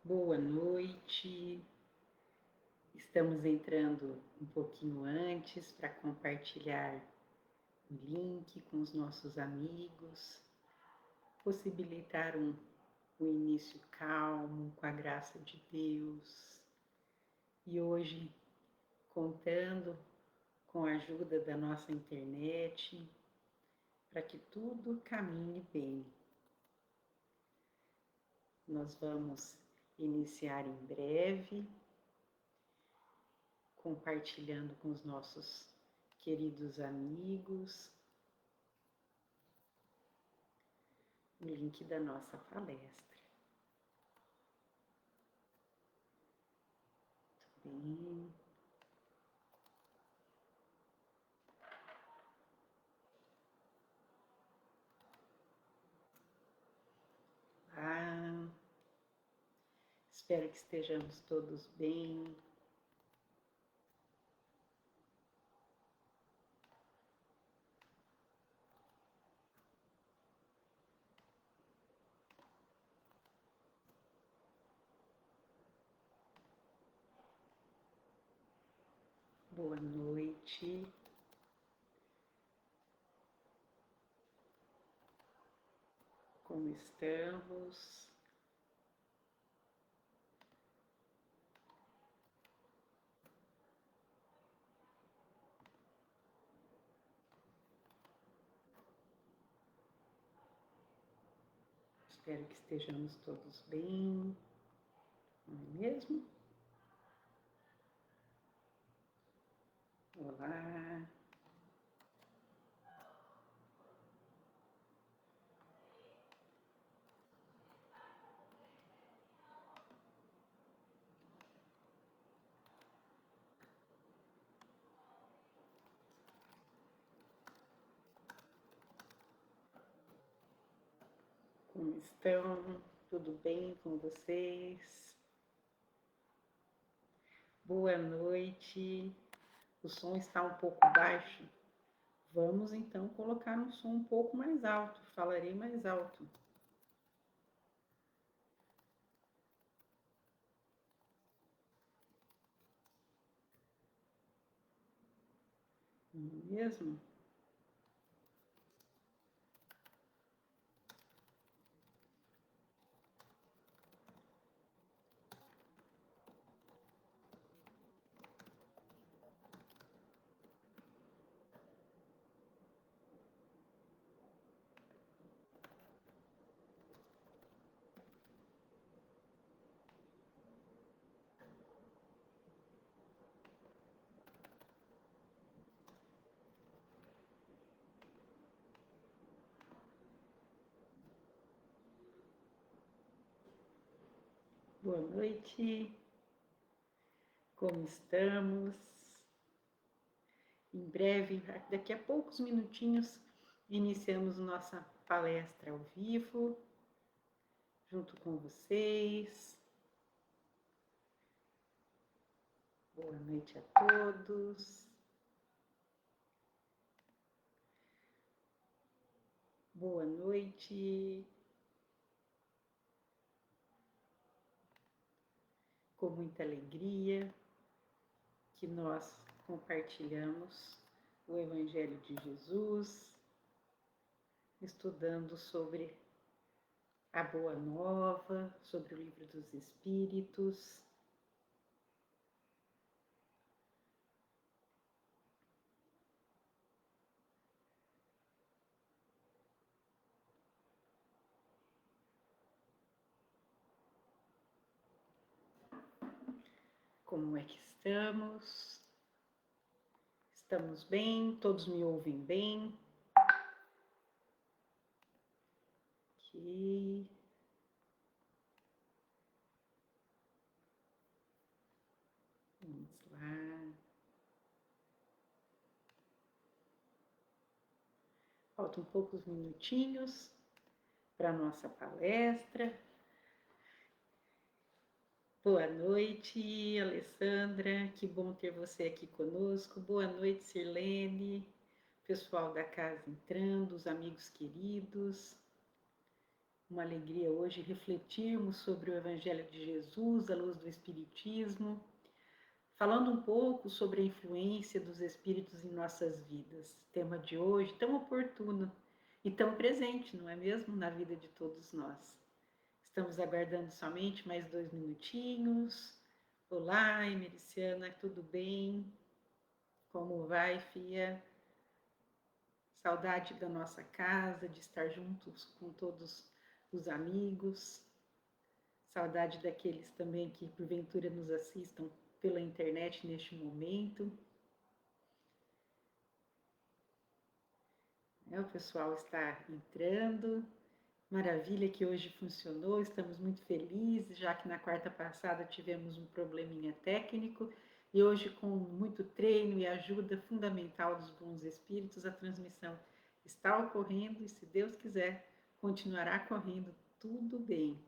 Boa noite. Estamos entrando um pouquinho antes para compartilhar o link com os nossos amigos, possibilitar um início calmo, com a graça de Deus. E hoje, contando com a ajuda da nossa internet, para que tudo caminhe bem. Nós vamos iniciar em breve, compartilhando com os nossos queridos amigos o link da nossa palestra. Muito bem. Espero que estejamos todos bem. Boa noite. Como estamos? Espero que estejamos todos bem, não é mesmo? Olá. Como estão? Tudo bem com vocês? Boa noite. O som está um pouco baixo. Vamos então colocar um som um pouco mais alto. Falarei mais alto. Não é mesmo? Boa noite. Como estamos? Em breve, daqui a poucos minutinhos, iniciamos nossa palestra ao vivo, junto com vocês. Boa noite a todos. Boa noite. Com muita alegria que nós compartilhamos o Evangelho de Jesus, estudando sobre a Boa Nova, sobre o Livro dos Espíritos. Como é que estamos? Estamos bem? Todos me ouvem bem? Ok. Vamos lá. Faltam poucos minutinhos para a nossa palestra. Boa noite, Alessandra. Que bom ter você aqui conosco. Boa noite, Sirlene. Pessoal da casa entrando, os amigos queridos. uma alegria hoje refletirmos sobre o Evangelho de Jesus, à luz do Espiritismo, falando um pouco sobre a influência dos Espíritos em nossas vidas. Tema de hoje tão oportuno e tão presente, não é mesmo, na vida de todos nós. Estamos aguardando somente mais 2 minutinhos. Olá, Emericiana, tudo bem? Como vai, Fia? Saudade da nossa casa, de estar juntos com todos os amigos. Saudade daqueles também que porventura nos assistam pela internet neste momento. O pessoal está entrando. Maravilha que hoje funcionou, estamos muito felizes, já que na quarta passada tivemos um probleminha técnico e hoje, com muito treino e ajuda fundamental dos bons espíritos, a transmissão está ocorrendo e, se Deus quiser, continuará correndo tudo bem.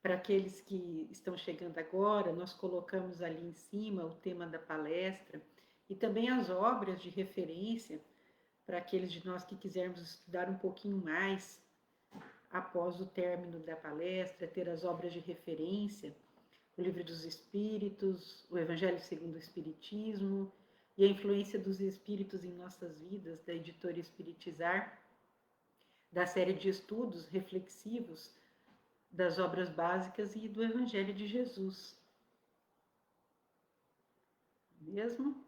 Para aqueles que estão chegando agora, nós colocamos ali em cima o tema da palestra e também as obras de referência para aqueles de nós que quisermos estudar um pouquinho mais após o término da palestra, ter as obras de referência, o Livro dos Espíritos, o Evangelho segundo o Espiritismo e a influência dos Espíritos em nossas vidas, da editora Espiritizar, da série de estudos reflexivos das obras básicas e do Evangelho de Jesus. Mesmo?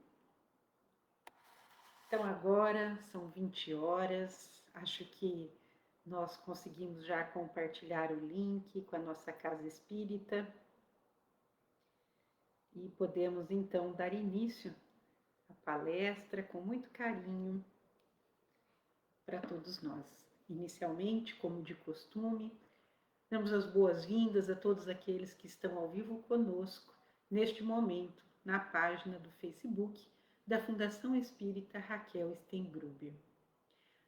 Então agora são 20 horas, acho que nós conseguimos já compartilhar o link com a nossa casa espírita e podemos então dar início à palestra com muito carinho para todos nós. Inicialmente, como de costume, damos as boas-vindas a todos aqueles que estão ao vivo conosco neste momento na página do Facebook da Fundação Espírita Raquel Stengruber.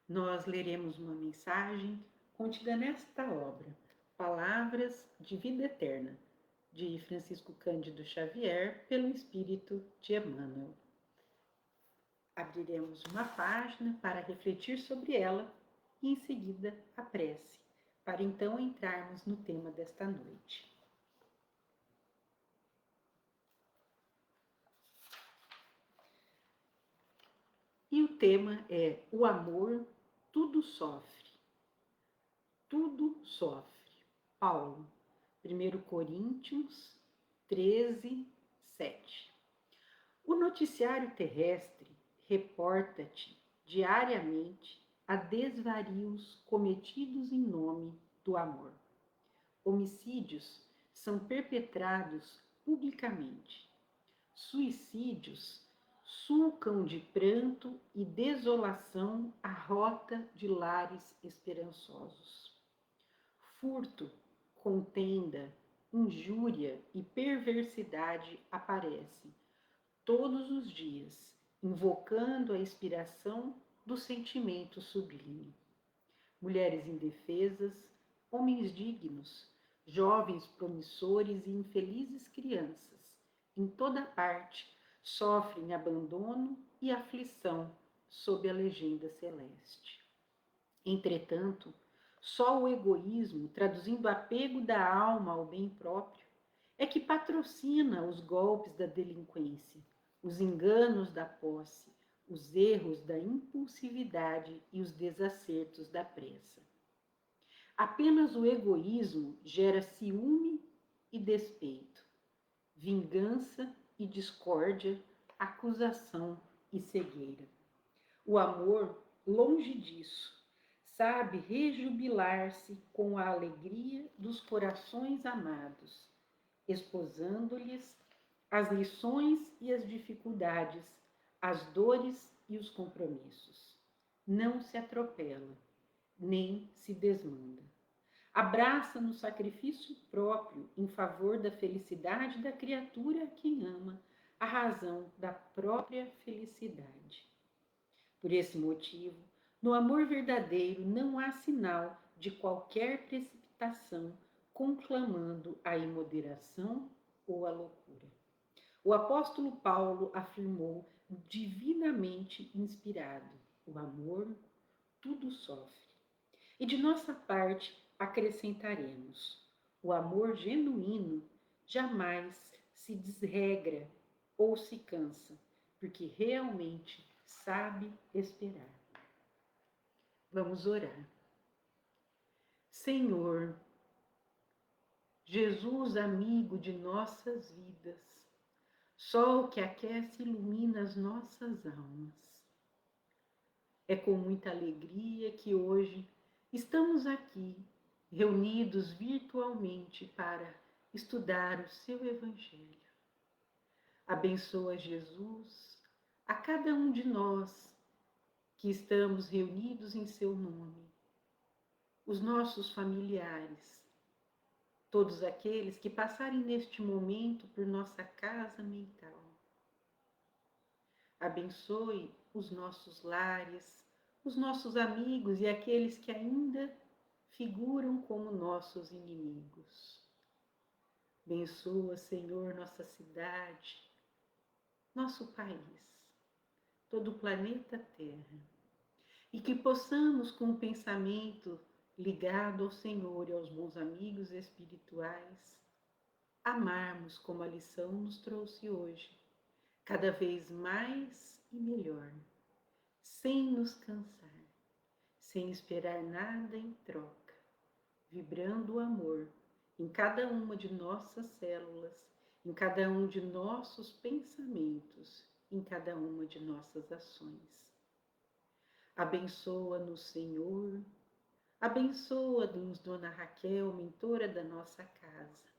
Nós leremos uma mensagem contida nesta obra, Palavras de Vida Eterna, de Francisco Cândido Xavier, pelo Espírito de Emmanuel. Abriremos uma página para refletir sobre ela e, em seguida, a prece, para então entrarmos no tema desta noite. E o tema é: o amor tudo sofre. Tudo sofre. Paulo, 1 Coríntios 13, 7. O noticiário terrestre reporta-te diariamente a desvarios cometidos em nome do amor. Homicídios são perpetrados publicamente. Suicídios sulcam de pranto e desolação a rota de lares esperançosos. Furto, contenda, injúria e perversidade aparecem todos os dias, invocando a inspiração do sentimento sublime. Mulheres indefesas, homens dignos, jovens promissores e infelizes crianças, em toda parte, sofrem abandono e aflição sob a legenda celeste. Entretanto, só o egoísmo, traduzindo apego da alma ao bem próprio, é que patrocina os golpes da delinquência, os enganos da posse, os erros da impulsividade e os desacertos da pressa. Apenas o egoísmo gera ciúme e despeito, vingança e discórdia, acusação e cegueira. O amor, longe disso, sabe rejubilar-se com a alegria dos corações amados, esposando-lhes as lições e as dificuldades, as dores e os compromissos. Não se atropela, nem se desmanda. Abraça no sacrifício próprio em favor da felicidade da criatura a quem ama, a razão da própria felicidade. Por esse motivo, no amor verdadeiro não há sinal de qualquer precipitação conclamando a imoderação ou a loucura. O apóstolo Paulo afirmou, divinamente inspirado: o amor tudo sofre. E de nossa parte acrescentaremos: o amor genuíno jamais se desregra ou se cansa, porque realmente sabe esperar. Vamos orar. Senhor, Jesus, amigo de nossas vidas, sol que aquece e ilumina as nossas almas. É com muita alegria que hoje estamos aqui, reunidos virtualmente para estudar o seu Evangelho. Abençoa, Jesus, a cada um de nós que estamos reunidos em seu nome, os nossos familiares, todos aqueles que passarem neste momento por nossa casa mental. Abençoe os nossos lares, os nossos amigos e aqueles que ainda figuram como nossos inimigos. Abençoa, Senhor, nossa cidade, nosso país, todo o planeta Terra, e que possamos, com o pensamento ligado ao Senhor e aos bons amigos espirituais, amarmos como a lição nos trouxe hoje, cada vez mais e melhor, sem nos cansar, sem esperar nada em troca, vibrando o amor em cada uma de nossas células, em cada um de nossos pensamentos, em cada uma de nossas ações. Abençoa-nos, Senhor, abençoa-nos, Dona Raquel, mentora da nossa casa,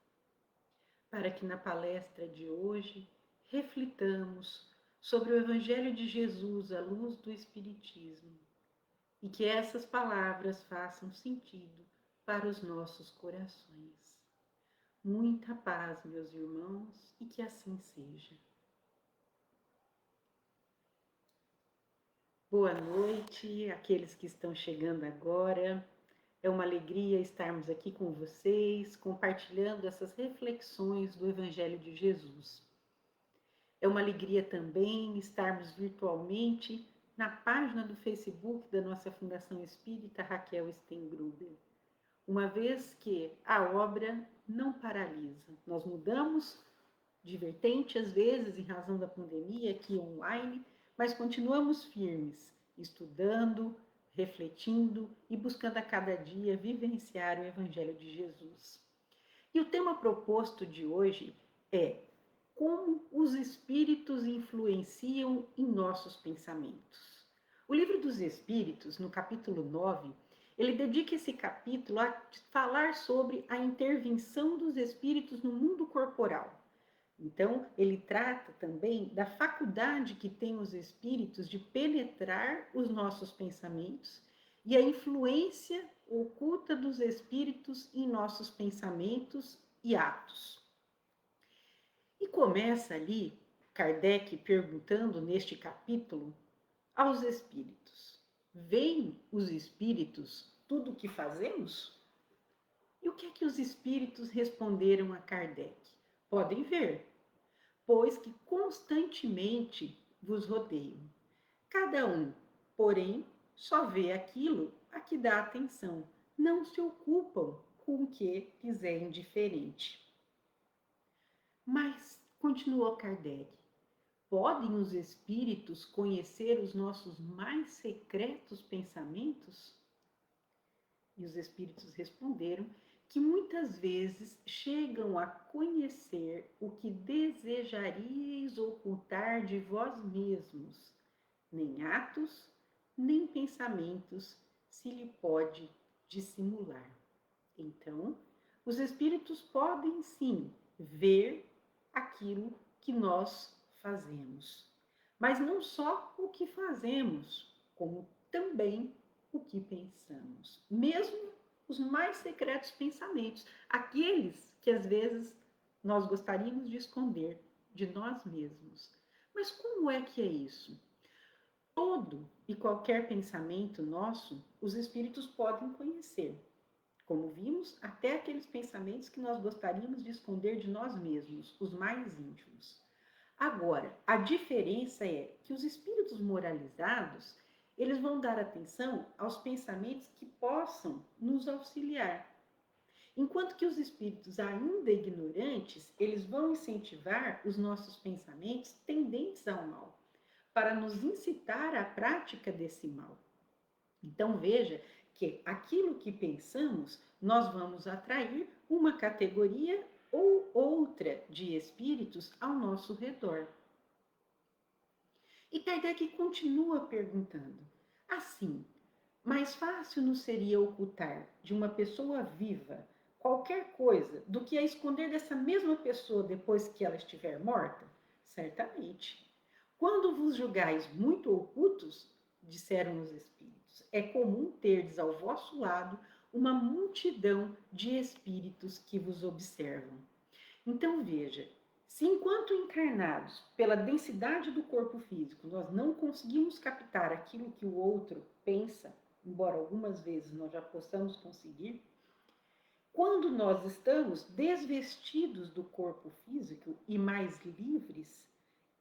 para que na palestra de hoje reflitamos sobre o Evangelho de Jesus à luz do Espiritismo e que essas palavras façam sentido para os nossos corações. Muita paz, meus irmãos, e que assim seja. Boa noite àqueles que estão chegando agora. É uma alegria estarmos aqui com vocês, compartilhando essas reflexões do Evangelho de Jesus. É uma alegria também estarmos virtualmente na página do Facebook da nossa Fundação Espírita Raquel Stengruber, uma vez que a obra não paralisa. Nós mudamos de vertente, às vezes, em razão da pandemia, aqui online, mas continuamos firmes, estudando, refletindo e buscando a cada dia vivenciar o Evangelho de Jesus. E o tema proposto de hoje é como os espíritos influenciam em nossos pensamentos. O Livro dos Espíritos, no capítulo 9, ele dedica esse capítulo a falar sobre a intervenção dos espíritos no mundo corporal. Então, ele trata também da faculdade que têm os espíritos de penetrar os nossos pensamentos e a influência oculta dos espíritos em nossos pensamentos e atos. E começa ali Kardec perguntando neste capítulo aos espíritos: veem os espíritos tudo o que fazemos? E o que é que os espíritos responderam a Kardec? Podem ver, pois que constantemente vos rodeiam. Cada um, porém, só vê aquilo a que dá atenção, não se ocupam com o que lhes é indiferente. Mas, continuou Kardec, podem os espíritos conhecer os nossos mais secretos pensamentos? E os espíritos responderam que muitas vezes chegam a conhecer o que desejaríeis ocultar de vós mesmos, nem atos, nem pensamentos se lhe pode dissimular. Então, os espíritos podem sim ver aquilo que nós fazemos, mas não só o que fazemos, como também o que pensamos, mesmo os mais secretos pensamentos, aqueles que às vezes nós gostaríamos de esconder de nós mesmos. Mas como é que é isso? Todo e qualquer pensamento nosso, os espíritos podem conhecer. Como vimos, até aqueles pensamentos que nós gostaríamos de esconder de nós mesmos, os mais íntimos. Agora, a diferença é que os espíritos moralizados, eles vão dar atenção aos pensamentos que possam nos auxiliar. Enquanto que os espíritos ainda ignorantes, eles vão incentivar os nossos pensamentos tendentes ao mal, para nos incitar à prática desse mal. Então veja que aquilo que pensamos, nós vamos atrair uma categoria ou outra de espíritos ao nosso redor. E Kardec continua perguntando: assim, mais fácil nos seria ocultar de uma pessoa viva qualquer coisa do que a esconder dessa mesma pessoa depois que ela estiver morta? Certamente. Quando vos julgais muito ocultos, disseram os espíritos, é comum terdes ao vosso lado uma multidão de espíritos que vos observam. Então veja, se enquanto encarnados, pela densidade do corpo físico, nós não conseguimos captar aquilo que o outro pensa, embora algumas vezes nós já possamos conseguir, quando nós estamos desvestidos do corpo físico e mais livres,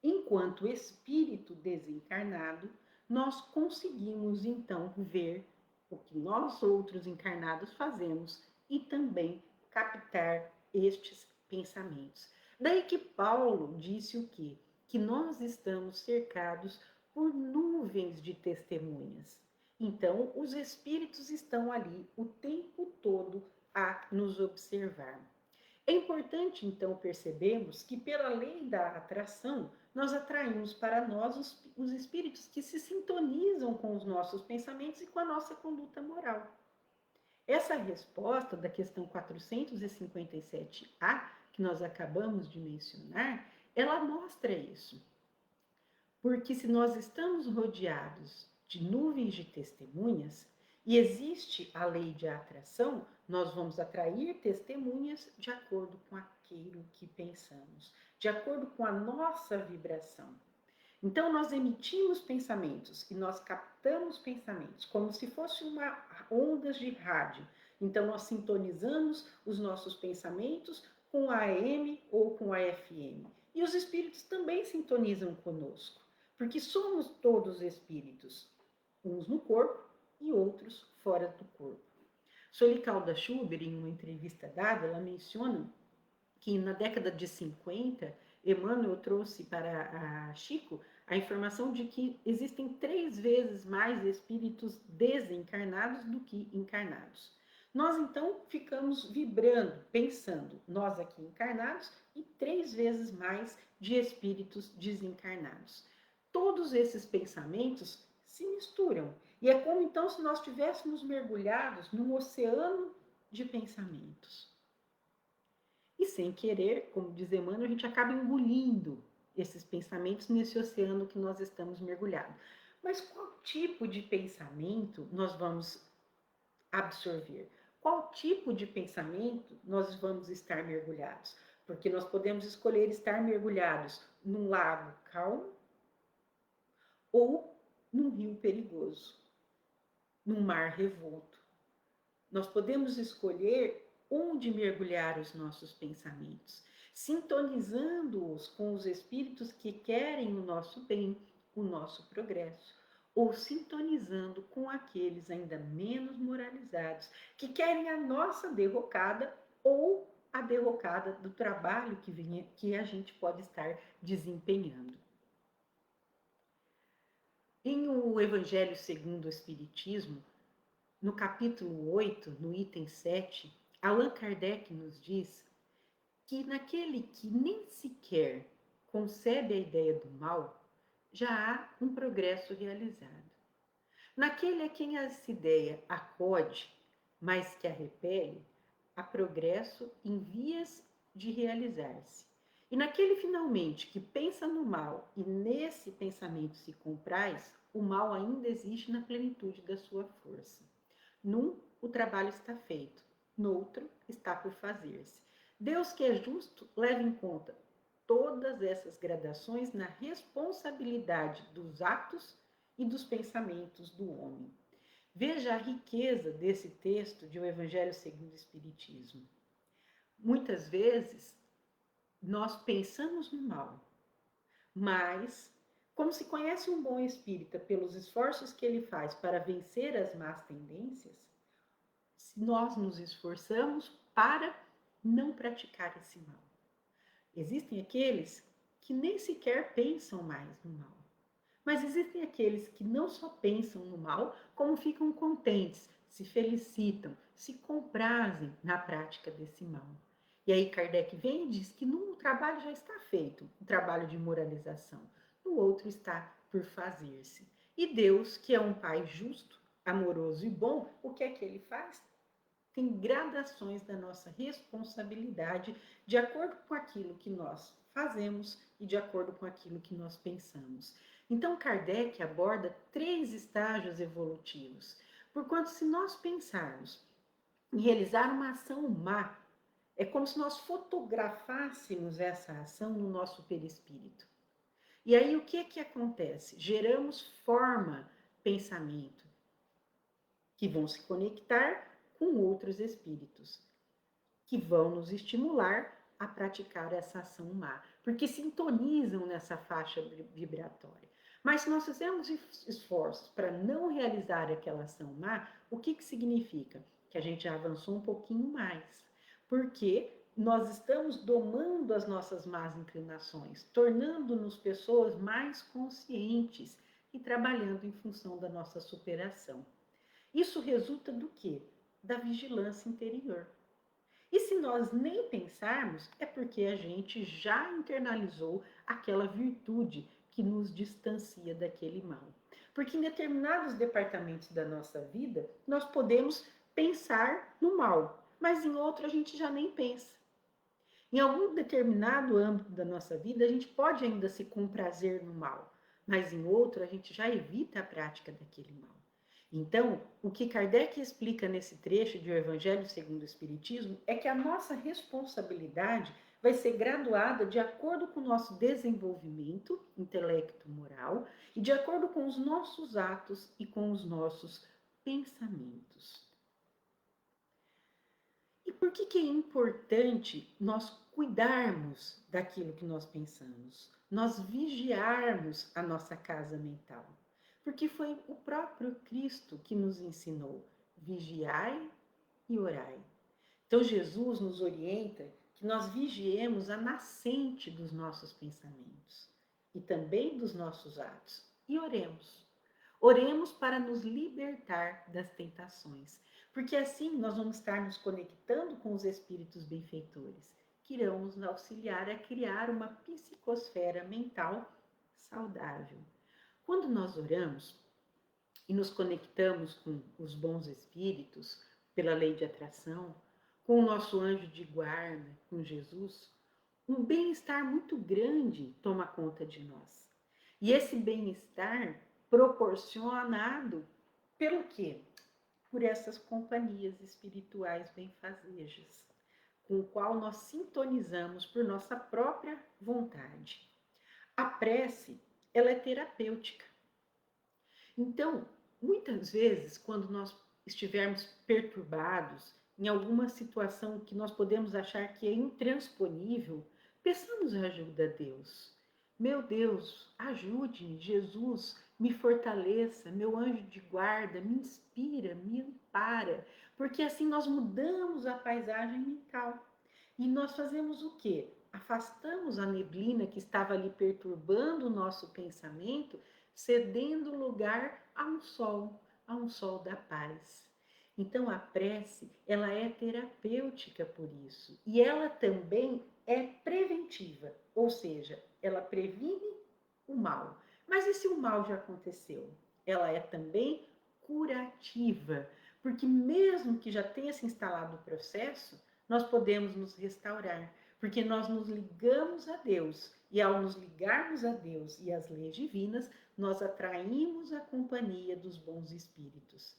enquanto espírito desencarnado, nós conseguimos então ver o que nós outros encarnados fazemos e também captar estes pensamentos. Daí que Paulo disse o quê? Que nós estamos cercados por nuvens de testemunhas. Então, os espíritos estão ali o tempo todo a nos observar. É importante, então, percebermos que, pela lei da atração, nós atraímos para nós os espíritos que se sintonizam com os nossos pensamentos e com a nossa conduta moral. Essa resposta da questão 457A, que nós acabamos de mencionar, ela mostra isso. Porque se nós estamos rodeados de nuvens de testemunhas e existe a lei de atração, nós vamos atrair testemunhas de acordo com aquilo que pensamos, de acordo com a nossa vibração. Então, nós emitimos pensamentos e nós captamos pensamentos como se fossem ondas de rádio. Então, nós sintonizamos os nossos pensamentos com a AM ou com a FM. E os espíritos também sintonizam conosco, porque somos todos espíritos, uns no corpo e outros fora do corpo. Solicalda Schubert, em uma entrevista dada, ela menciona que na década de 50, Emmanuel trouxe para Chico a informação de que existem 3 vezes mais espíritos desencarnados do que encarnados. Nós, então, ficamos vibrando, pensando, nós aqui encarnados, e 3 vezes mais de espíritos desencarnados. Todos esses pensamentos se misturam. E é como, então, se nós estivéssemos mergulhados num oceano de pensamentos. E sem querer, como diz Emmanuel, a gente acaba engolindo esses pensamentos nesse oceano que nós estamos mergulhados. Mas qual tipo de pensamento nós vamos absorver? Qual tipo de pensamento nós vamos estar mergulhados? Porque nós podemos escolher estar mergulhados num lago calmo ou num rio perigoso, num mar revolto. Nós podemos escolher onde mergulhar os nossos pensamentos, sintonizando-os com os espíritos que querem o nosso bem, o nosso progresso, ou sintonizando com aqueles ainda menos moralizados, que querem a nossa derrocada ou a derrocada do trabalho que a gente pode estar desempenhando. Em O Evangelho segundo o Espiritismo, no capítulo 8, no item 7, Allan Kardec nos diz que naquele que nem sequer concebe a ideia do mal, já há um progresso realizado. Naquele a quem essa ideia acode, mas que a repele, há progresso em vias de realizar-se. E naquele finalmente que pensa no mal e nesse pensamento se compraz, o mal ainda existe na plenitude da sua força. Num, o trabalho está feito, noutro, está por fazer-se. Deus, que é justo, leva em conta todas essas gradações na responsabilidade dos atos e dos pensamentos do homem. Veja a riqueza desse texto de O Evangelho segundo o Espiritismo. Muitas vezes, nós pensamos no mal, mas Como se conhece um bom espírita pelos esforços que ele faz para vencer as más tendências, se nós nos esforçamos para não praticar esse mal. Existem aqueles que nem sequer pensam mais no mal. Mas existem aqueles que não só pensam no mal, como ficam contentes, se felicitam, se comprazem na prática desse mal. E aí Kardec vem e diz que num trabalho já está feito, o trabalho de moralização. No outro está por fazer-se. E Deus, que é um Pai justo, amoroso e bom, o que é que ele faz? Tem gradações da nossa responsabilidade de acordo com aquilo que nós fazemos e de acordo com aquilo que nós pensamos. Então, Kardec aborda 3 estágios evolutivos. Porquanto, se nós pensarmos em realizar uma ação má, é como se nós fotografássemos essa ação no nosso perispírito. E aí, o que acontece? Geramos forma, pensamento, que vão se conectar com outros espíritos, que vão nos estimular a praticar essa ação má, porque sintonizam nessa faixa vibratória. Mas se nós fizermos esforços para não realizar aquela ação má, o que significa? Que a gente já avançou um pouquinho mais, porque nós estamos domando as nossas más inclinações, tornando-nos pessoas mais conscientes e trabalhando em função da nossa superação. Isso resulta do quê? Da vigilância interior. E se nós nem pensarmos, é porque a gente já internalizou aquela virtude que nos distancia daquele mal. Porque em determinados departamentos da nossa vida, nós podemos pensar no mal, mas em outro a gente já nem pensa. Em algum determinado âmbito da nossa vida, a gente pode ainda se comprazer no mal, mas em outro a gente já evita a prática daquele mal. Então, o que Kardec explica nesse trecho de O Evangelho segundo o Espiritismo é que a nossa responsabilidade vai ser graduada de acordo com o nosso desenvolvimento intelecto-moral e de acordo com os nossos atos e com os nossos pensamentos. E por que é importante nós cuidarmos daquilo que nós pensamos? Nós vigiarmos a nossa casa mental? Porque foi o próprio Cristo que nos ensinou: vigiai e orai. Então Jesus nos orienta que nós vigiemos a nascente dos nossos pensamentos e também dos nossos atos. E oremos. Oremos para nos libertar das tentações, porque assim nós vamos estar nos conectando com os espíritos benfeitores, que irão nos auxiliar a criar uma psicosfera mental saudável. Quando nós oramos e nos conectamos com os bons espíritos, pela lei de atração, com o nosso anjo de guarda, com Jesus, um bem-estar muito grande toma conta de nós. E esse bem-estar proporcionado pelo quê? Por essas companhias espirituais benfazejas, com o qual nós sintonizamos por nossa própria vontade. A prece, ela é terapêutica. Então, muitas vezes, quando nós estivermos perturbados em alguma situação que nós podemos achar que é intransponível, peçamos ajuda a Deus. Meu Deus, ajude-me, Jesus, me fortaleça, meu anjo de guarda, me inspira, me ampara, porque assim nós mudamos a paisagem mental. E nós fazemos o quê? Afastamos a neblina que estava ali perturbando o nosso pensamento, cedendo lugar a um sol da paz. Então a prece, ela é terapêutica por isso, e ela também é preventiva, ou seja, ela previne o mal. Mas e se o mal já aconteceu? Ela é também curativa, porque mesmo que já tenha se instalado o processo, nós podemos nos restaurar, porque nós nos ligamos a Deus, e ao nos ligarmos a Deus e às leis divinas, nós atraímos a companhia dos bons espíritos,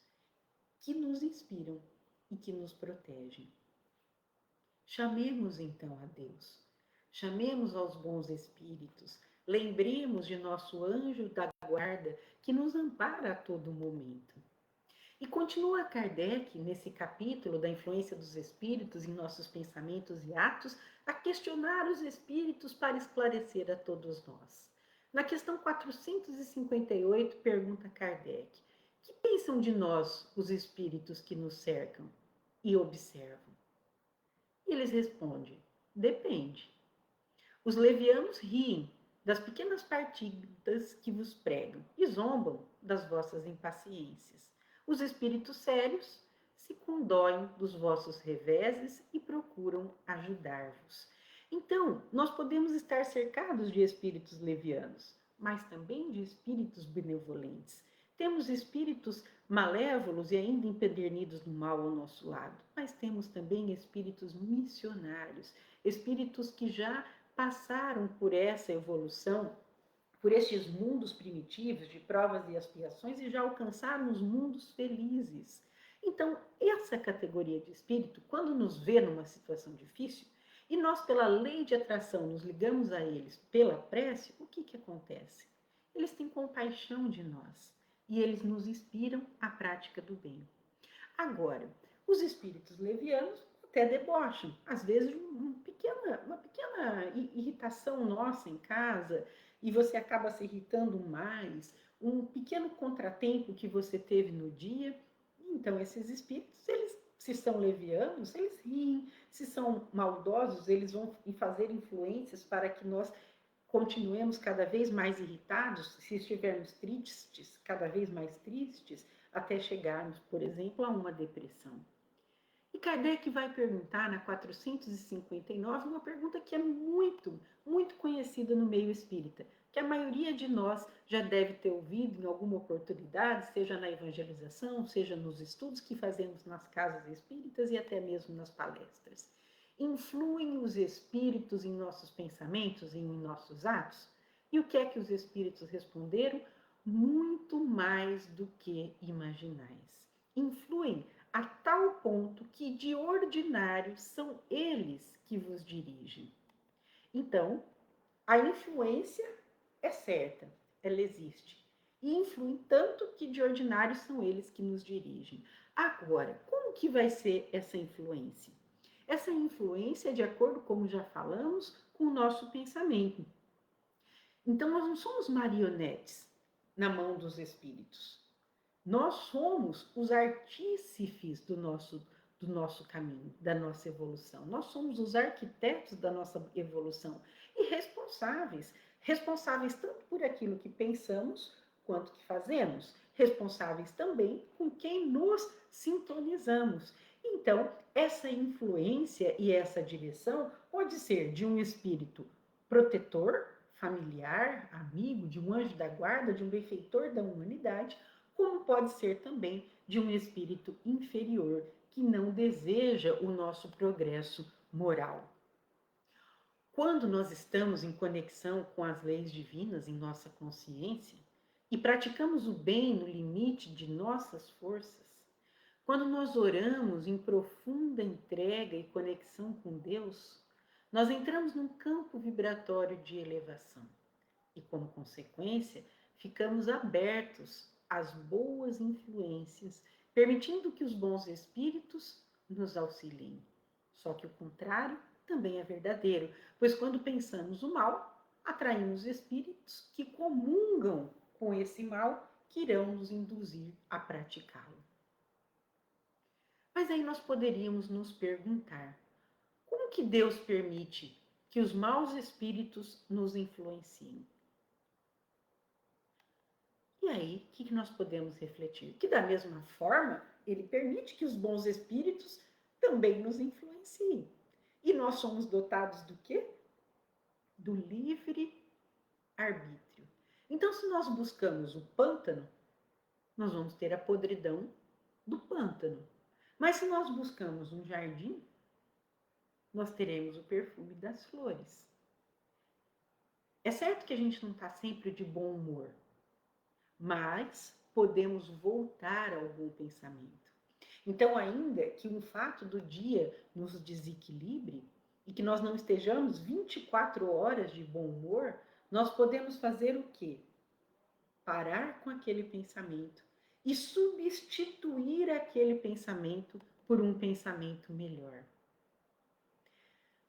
que nos inspiram e que nos protegem. Chamemos então a Deus, chamemos aos bons espíritos, lembremos de nosso anjo da guarda que nos ampara a todo momento. E continua Kardec, nesse capítulo da influência dos espíritos em nossos pensamentos e atos, a questionar os espíritos para esclarecer a todos nós. Na questão 458, pergunta Kardec: que pensam de nós os espíritos que nos cercam e observam? E eles respondem: depende. Os levianos riem das pequenas partidas que vos pregam e zombam das vossas impaciências. Os espíritos sérios se condoem dos vossos reveses e procuram ajudar-vos. Então, nós podemos estar cercados de espíritos levianos, mas também de espíritos benevolentes. Temos espíritos malévolos e ainda empedernidos no mal ao nosso lado, mas temos também espíritos missionários, espíritos que já passaram por essa evolução, por estes mundos primitivos de provas e expiações e já alcançaram os mundos felizes. Então, essa categoria de espírito, quando nos vê numa situação difícil, e nós, pela lei de atração, nos ligamos a eles pela prece, o que acontece? Eles têm compaixão de nós e eles nos inspiram à prática do bem. Agora, os espíritos levianos até debocham. Às vezes, uma pequena irritação nossa em casa, e você acaba se irritando mais, um pequeno contratempo que você teve no dia. Então, esses espíritos, eles, se são levianos, eles riem. Se são maldosos, eles vão fazer influências para que nós continuemos cada vez mais irritados, se estivermos tristes, cada vez mais tristes, até chegarmos, por exemplo, a uma depressão. E Kardec vai perguntar na 459 uma pergunta que é muito conhecida no meio espírita, que a maioria de nós já deve ter ouvido em alguma oportunidade, seja na evangelização, seja nos estudos que fazemos nas casas espíritas e até mesmo nas palestras. Influem os espíritos em nossos pensamentos e em nossos atos? E o que é que os espíritos responderam? Muito mais do que imaginais. Influem a tal ponto que de ordinário são eles que vos dirigem. Então, a influência é certa, ela existe. E influem tanto que de ordinário são eles que nos dirigem. Agora, como que vai ser essa influência? Essa influência é de acordo, como já falamos, com o nosso pensamento. Então, nós não somos marionetes na mão dos espíritos. Nós somos os artífices do nosso caminho, da nossa evolução. Nós somos os arquitetos da nossa evolução e responsáveis. Responsáveis tanto por aquilo que pensamos quanto que fazemos. Responsáveis também com quem nos sintonizamos. Então, essa influência e essa direção pode ser de um espírito protetor, familiar, amigo, de um anjo da guarda, de um benfeitor da humanidade, como pode ser também de um espírito inferior que não deseja o nosso progresso moral. Quando nós estamos em conexão com as leis divinas em nossa consciência e praticamos o bem no limite de nossas forças, quando nós oramos em profunda entrega e conexão com Deus, nós entramos num campo vibratório de elevação e, como consequência, ficamos abertos às boas influências, permitindo que os bons espíritos nos auxiliem. Só que o contrário também é verdadeiro, pois quando pensamos o mal, atraímos espíritos que comungam com esse mal, que irão nos induzir a praticá-lo. Mas aí nós poderíamos nos perguntar: como que Deus permite que os maus espíritos nos influenciem? E aí, o que nós podemos refletir? Que da mesma forma, ele permite que os bons espíritos também nos influenciem. E nós somos dotados do quê? Do livre arbítrio. Então, se nós buscamos o pântano, nós vamos ter a podridão do pântano. Mas se nós buscamos um jardim, nós teremos o perfume das flores. É certo que a gente não está sempre de bom humor, mas podemos voltar ao bom pensamento. Então, ainda que um fato do dia nos desequilibre e que nós não estejamos 24 horas de bom humor, nós podemos fazer o quê? Parar com aquele pensamento e substituir aquele pensamento por um pensamento melhor.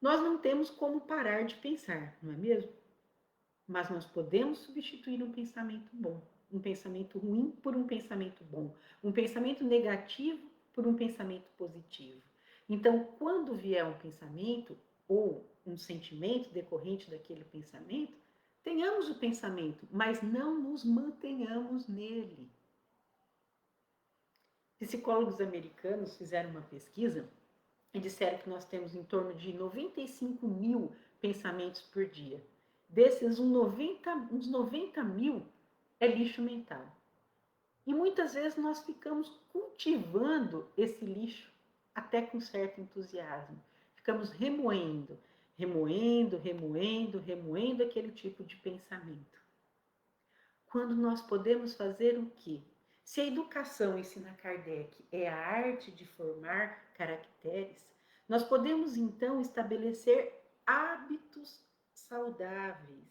Nós não temos como parar de pensar, não é mesmo? mas nós podemos substituir um pensamento bom, um pensamento ruim por um pensamento bom, um pensamento negativo por um pensamento positivo. Então, quando vier um pensamento ou um sentimento decorrente daquele pensamento, tenhamos o pensamento, mas não nos mantenhamos nele. Psicólogos americanos fizeram uma pesquisa e disseram que nós temos em torno de 95 mil pensamentos por dia. Desses, uns 90 mil é lixo mental. E muitas vezes nós ficamos cultivando esse lixo até com certo entusiasmo. Ficamos remoendo aquele tipo de pensamento. Quando nós podemos fazer o quê? Se a educação, ensina Kardec, é a arte de formar caracteres, nós podemos então estabelecer hábitos saudáveis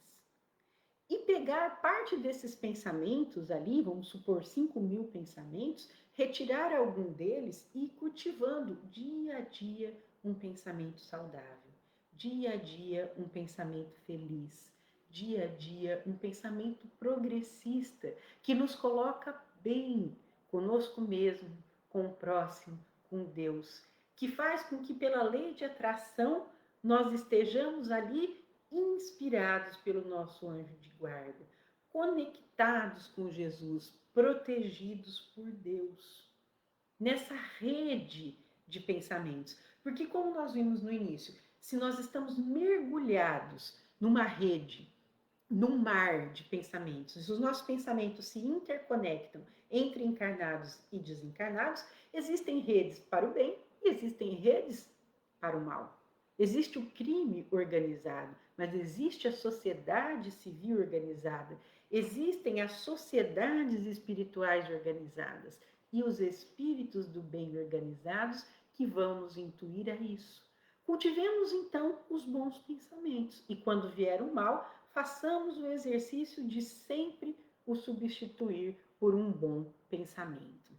e pegar parte desses pensamentos ali, vamos supor 5 mil pensamentos, retirar algum deles e ir cultivando dia a dia um pensamento saudável, dia a dia um pensamento feliz, dia a dia um pensamento progressista que nos coloca bem conosco mesmo, com o próximo, com Deus, que faz com que pela lei de atração nós estejamos ali inspirados pelo nosso anjo de guarda, conectados com Jesus, protegidos por Deus, nessa rede de pensamentos. Porque, como nós vimos no início, se nós estamos mergulhados numa rede, num mar de pensamentos, se os nossos pensamentos se interconectam entre encarnados e desencarnados, existem redes para o bem e existem redes para o mal. Existe o crime organizado, mas existe a sociedade civil organizada, existem as sociedades espirituais organizadas e os espíritos do bem organizados que vão nos intuir a isso. Cultivemos então os bons pensamentos e quando vier o mal, façamos o exercício de sempre o substituir por um bom pensamento.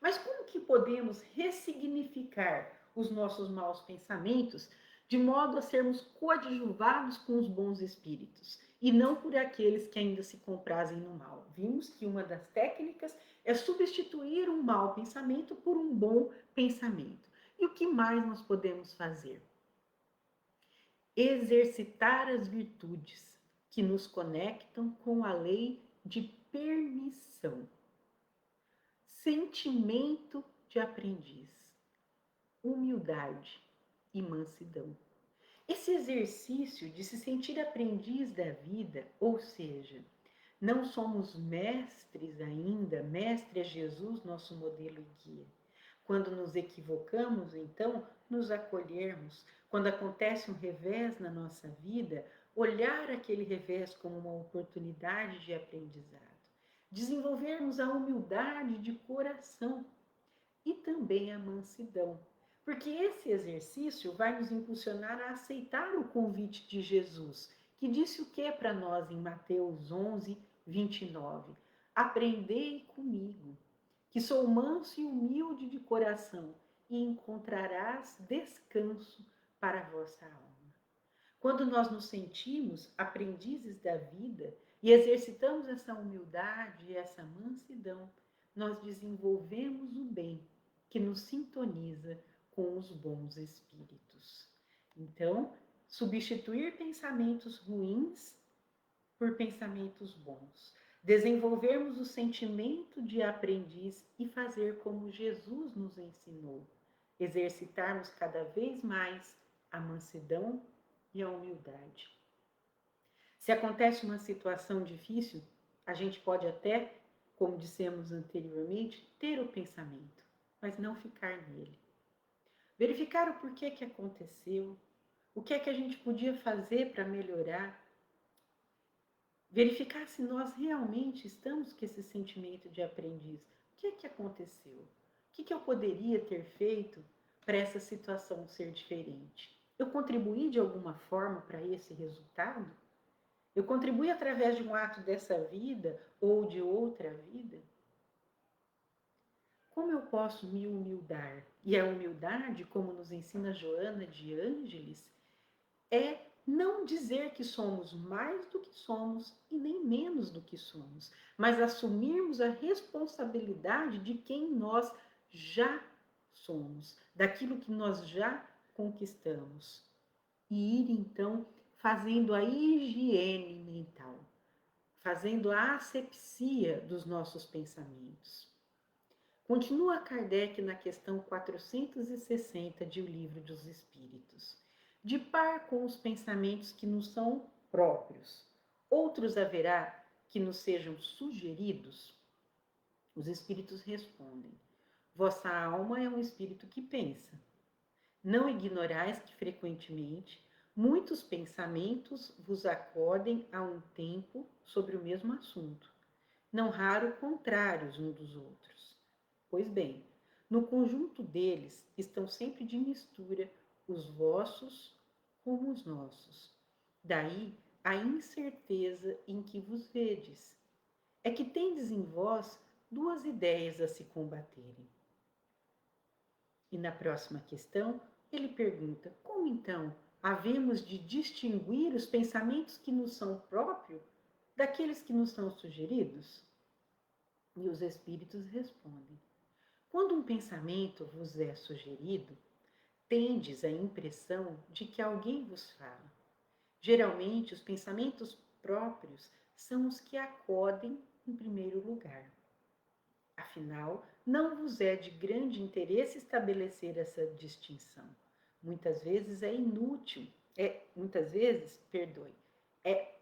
Mas como que podemos ressignificar os nossos maus pensamentos de modo a sermos coadjuvados com os bons espíritos e não por aqueles que ainda se comprazem no mal? Vimos que uma das técnicas é substituir um mau pensamento por um bom pensamento. E o que mais nós podemos fazer? Exercitar as virtudes que nos conectam com a lei de permissão. Sentimento de aprendiz, humildade e mansidão. Esse exercício de se sentir aprendiz da vida, ou seja, não somos mestres ainda, mestre é Jesus, nosso modelo e guia. Quando nos equivocamos, então, nos acolhermos. Quando acontece um revés na nossa vida, olhar aquele revés como uma oportunidade de aprendizado. Desenvolvermos a humildade de coração e também a mansidão. Porque esse exercício vai nos impulsionar a aceitar o convite de Jesus, que disse o que para nós em Mateus 11, 29? Aprendei comigo, que sou manso e humilde de coração, e encontrarás descanso para a vossa alma. Quando nós nos sentimos aprendizes da vida e exercitamos essa humildade e essa mansidão, nós desenvolvemos o bem que nos sintoniza com os bons espíritos. Então, substituir pensamentos ruins por pensamentos bons. Desenvolvermos o sentimento de aprendiz e fazer como Jesus nos ensinou. Exercitarmos cada vez mais a mansidão e a humildade. Se acontece uma situação difícil, a gente pode até, como dissemos anteriormente, ter o pensamento, mas não ficar nele. Verificar o porquê que aconteceu, o que é que a gente podia fazer para melhorar. Verificar se nós realmente estamos com esse sentimento de aprendiz. O que é que aconteceu? O que eu poderia ter feito para essa situação ser diferente? Eu contribuí de alguma forma para esse resultado? Eu contribuí através de um ato dessa vida ou de outra vida? Como eu posso me humildar? E a humildade, como nos ensina Joana de Ângeles, é não dizer que somos mais do que somos e nem menos do que somos, mas assumirmos a responsabilidade de quem nós já somos, daquilo que nós já conquistamos. E ir então fazendo a higiene mental, fazendo a asepsia dos nossos pensamentos. Continua Kardec na questão 460 de O Livro dos Espíritos. De par com os pensamentos que nos são próprios, outros haverá que nos sejam sugeridos? Os espíritos respondem: vossa alma é um espírito que pensa. Não ignorais que frequentemente muitos pensamentos vos acordem a um tempo sobre o mesmo assunto, não raro contrários um dos outros. Pois bem, no conjunto deles estão sempre de mistura os vossos como os nossos. Daí a incerteza em que vos vedes. É que tendes em vós duas ideias a se combaterem. E na próxima questão, ele pergunta: como então havemos de distinguir os pensamentos que nos são próprios daqueles que nos são sugeridos? E os espíritos respondem: quando um pensamento vos é sugerido, tendes a impressão de que alguém vos fala. Geralmente, os pensamentos próprios são os que acodem em primeiro lugar. Afinal, não vos é de grande interesse estabelecer essa distinção. Muitas vezes é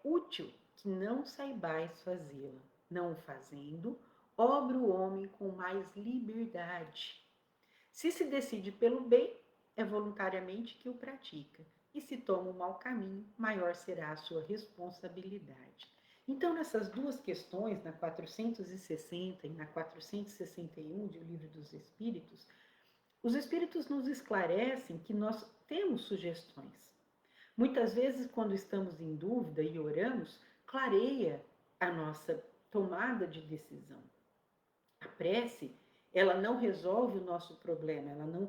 útil que não saibais fazê-la. Não o fazendo, obra o homem com mais liberdade. Se se decide pelo bem, é voluntariamente que o pratica. E se toma o mau caminho, maior será a sua responsabilidade. Então, nessas duas questões, na 460 e na 461 de O Livro dos Espíritos, os Espíritos nos esclarecem que nós temos sugestões. Muitas vezes, quando estamos em dúvida e oramos, clareia a nossa tomada de decisão. A prece, ela não resolve o nosso problema, ela não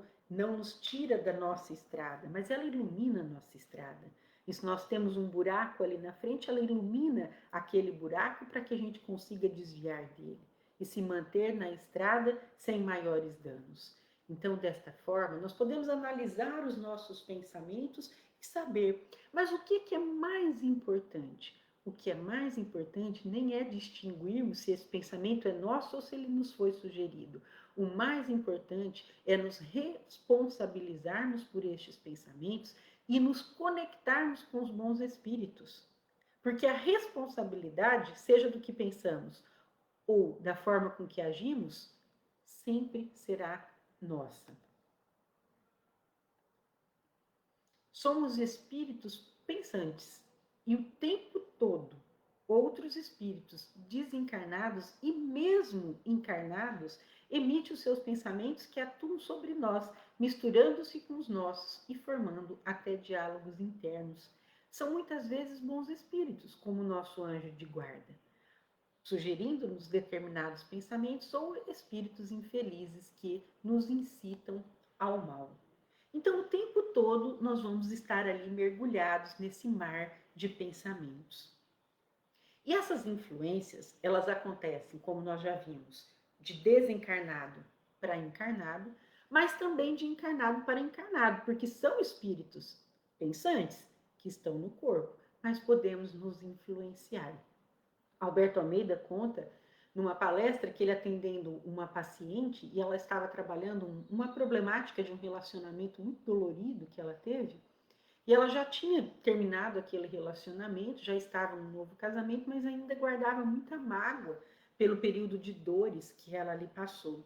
nos tira da nossa estrada, mas ela ilumina a nossa estrada. E se nós temos um buraco ali na frente, ela ilumina aquele buraco para que a gente consiga desviar dele e se manter na estrada sem maiores danos. Então, desta forma, nós podemos analisar os nossos pensamentos e saber, mas o que é mais importante? O que é mais importante nem é distinguirmos se esse pensamento é nosso ou se ele nos foi sugerido. O mais importante é nos responsabilizarmos por estes pensamentos e nos conectarmos com os bons espíritos. Porque a responsabilidade, seja do que pensamos ou da forma com que agimos, sempre será nossa. Somos espíritos pensantes e o tempo todo outros espíritos desencarnados e mesmo encarnados emitem os seus pensamentos que atuam sobre nós, misturando-se com os nossos e formando até diálogos internos. São muitas vezes bons espíritos, como o nosso anjo de guarda, sugerindo-nos determinados pensamentos, ou espíritos infelizes que nos incitam ao mal. Então, o tempo todo nós vamos estar ali mergulhados nesse mar de pensamentos. E essas influências, elas acontecem, como nós já vimos, de desencarnado para encarnado, mas também de encarnado para encarnado, porque são espíritos pensantes que estão no corpo, mas podemos nos influenciar. Alberto Almeida conta numa palestra que ele atendendo uma paciente e ela estava trabalhando uma problemática de um relacionamento muito dolorido que ela teve, e ela já tinha terminado aquele relacionamento, já estava num novo casamento, mas ainda guardava muita mágoa pelo período de dores que ela ali passou.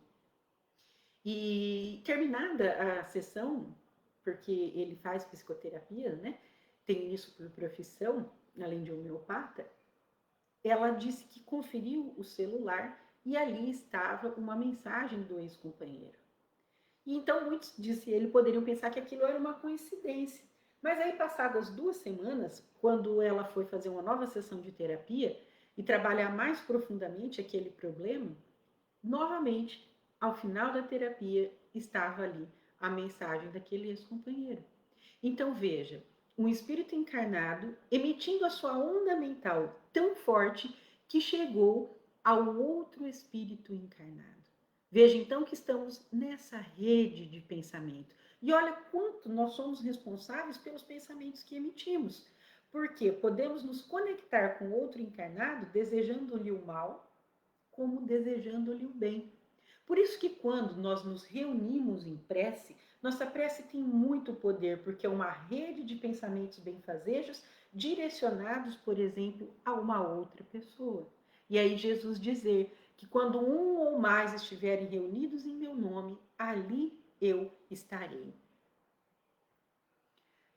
E terminada a sessão, porque ele faz psicoterapia, né? Tem isso por profissão, além de homeopata, ela disse que conferiu o celular e ali estava uma mensagem do ex-companheiro. E então muitos, disse ele, poderiam pensar que aquilo era uma coincidência. Mas aí, passadas 2 semanas, quando ela foi fazer uma nova sessão de terapia e trabalhar mais profundamente aquele problema, novamente, ao final da terapia, estava ali a mensagem daquele ex-companheiro. Então, veja, um espírito encarnado emitindo a sua onda mental tão forte que chegou ao outro espírito encarnado. Veja então que estamos nessa rede de pensamento. E olha quanto nós somos responsáveis pelos pensamentos que emitimos. Porque podemos nos conectar com outro encarnado desejando-lhe o mal, como desejando-lhe o bem. Por isso que quando nós nos reunimos em prece, nossa prece tem muito poder, porque é uma rede de pensamentos benfazejos direcionados, por exemplo, a uma outra pessoa. E aí Jesus dizer que quando um ou mais estiverem reunidos em meu nome, ali eu estarei.